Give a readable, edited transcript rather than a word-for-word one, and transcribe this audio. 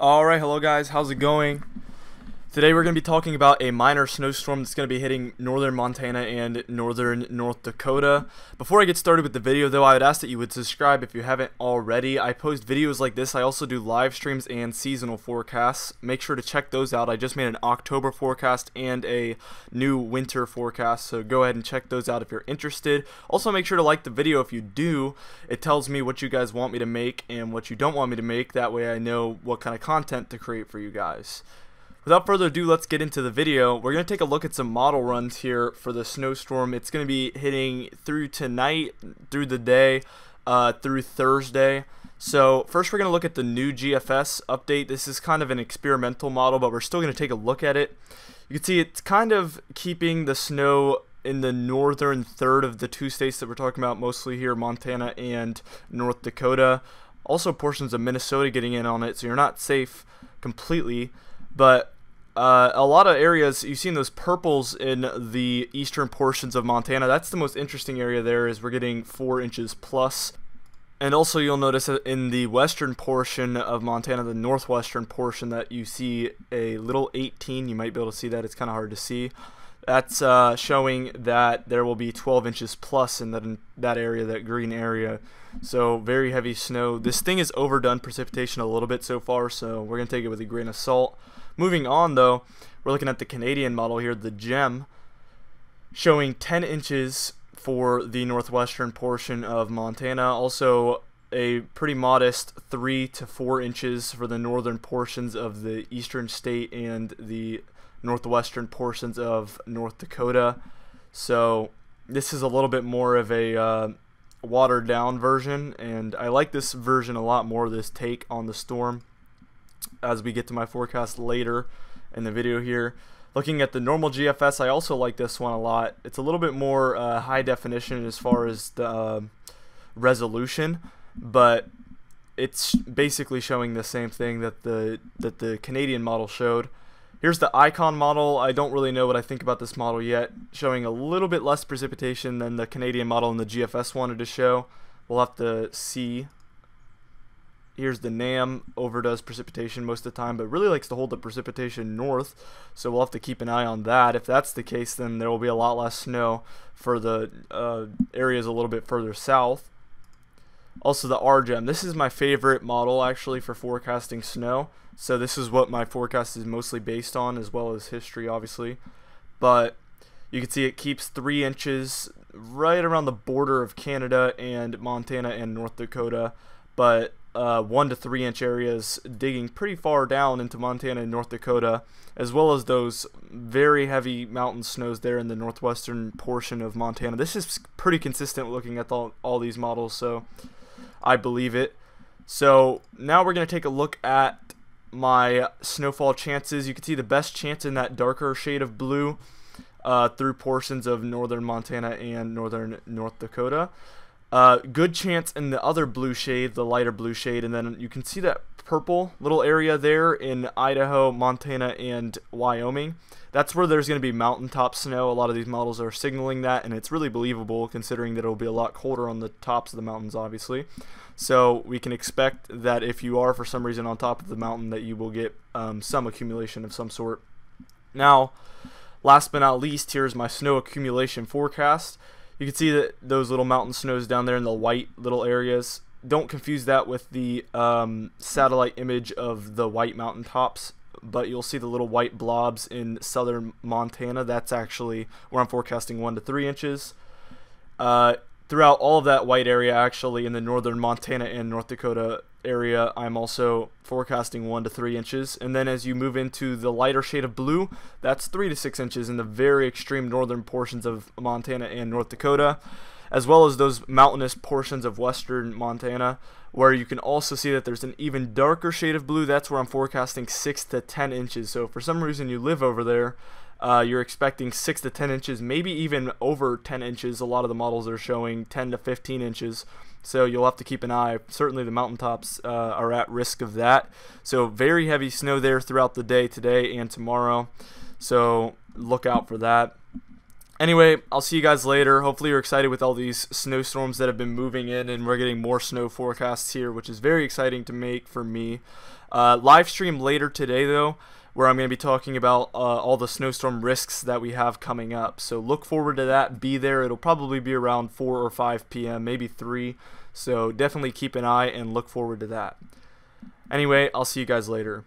Alright, hello guys, how's it going? Today we're going to be talking about a minor snowstorm that's going to be hitting northern Montana and northern North Dakota. Before I get started with the video though, I would ask that you would subscribe if you haven't already. I post videos like this. I also do live streams and seasonal forecasts. Make sure to check those out. I just made an October forecast and a new winter forecast, so go ahead and check those out if you're interested. Also make sure to like the video if you do. It tells me what you guys want me to make and what you don't want me to make. That way I know what kind of content to create for you guys. Without further ado, let's get into the video. We're going to take a look at some model runs here for the snowstorm. It's going to be hitting through tonight, through the day, through Thursday. So first we're going to look at the new GFS update. This is kind of an experimental model, but we're still going to take a look at it. You can see it's kind of keeping the snow in the northern third of the two states that we're talking about, mostly here, Montana and North Dakota. Also portions of Minnesota getting in on it, so you're not safe completely. But a lot of areas, you've seen those purples in the eastern portions of Montana. That's the most interesting area there, is we're getting 4 inches plus. And also you'll notice that in the western portion of Montana, the northwestern portion, that you see a little 18. You might be able to see that. It's kind of hard to see. That's showing that there will be 12 inches plus in that area, that green area. So very heavy snow. This thing has overdone precipitation a little bit so far, so we're going to take it with a grain of salt. Moving on though, we're looking at the Canadian model here, the GEM, showing 10 inches for the northwestern portion of Montana. Also a pretty modest 3 to 4 inches for the northern portions of the eastern state and the northwestern portions of North Dakota. So this is a little bit more of a watered down version, and I like this version a lot more, this take on the storm, as we get to my forecast later in the video here. Looking at the normal GFS, I also like this one a lot. It's a little bit more high definition as far as the resolution, but it's basically showing the same thing that the Canadian model showed. Here's the Icon model. I don't really know what I think about this model yet, showing a little bit less precipitation than the Canadian model and the GFS wanted to show. We'll have to see. Here's the NAM, overdoes precipitation most of the time, but really likes to hold the precipitation north, so we'll have to keep an eye on that. If that's the case, then there will be a lot less snow for the areas a little bit further south. Also the RGEM. This is my favorite model actually for forecasting snow, so this is what my forecast is mostly based on, as well as history obviously. But you can see it keeps 3 inches right around the border of Canada and Montana and North Dakota, but 1 to 3 inch areas digging pretty far down into Montana and North Dakota, as well as those very heavy mountain snows there in the northwestern portion of Montana. This is pretty consistent looking at all these models, so I believe it. So now we're going to take a look at my snowfall chances. You can see the best chance in that darker shade of blue through portions of northern Montana and northern North Dakota. Good chance in the other blue shade, the lighter blue shade, and then you can see that purple little area there in Idaho, Montana, and Wyoming. That's where there's going to be mountaintop snow. A lot of these models are signaling that, and it's really believable considering that it will be a lot colder on the tops of the mountains, obviously. So we can expect that if you are for some reason on top of the mountain, that you will get some accumulation of some sort. Now, last but not least, here's my snow accumulation forecast. You can see that those little mountain snows down there in the white little areas. Don't confuse that with the satellite image of the white mountain tops, but you'll see the little white blobs in southern Montana. That's actually where I'm forecasting 1 to 3 inches. Throughout all of that white area, actually, in the northern Montana and North Dakota area, I'm also forecasting 1 to 3 inches. And then as you move into the lighter shade of blue, that's 3 to 6 inches in the very extreme northern portions of Montana and North Dakota, as well as those mountainous portions of western Montana, where you can also see that there's an even darker shade of blue. That's where I'm forecasting 6 to 10 inches. So if for some reason you live over there, you're expecting 6 to 10 inches, maybe even over 10 inches. A lot of the models are showing 10 to 15 inches. So you'll have to keep an eye. Certainly the mountaintops are at risk of that. So very heavy snow there throughout the day today and tomorrow. So look out for that. Anyway, I'll see you guys later. Hopefully you're excited with all these snowstorms that have been moving in, and we're getting more snow forecasts here, which is very exciting to make for me. Live stream later today, though, where I'm going to be talking about all the snowstorm risks that we have coming up. So look forward to that. Be there. It'll probably be around 4 or 5 p.m., maybe 3. So definitely keep an eye and look forward to that. Anyway, I'll see you guys later.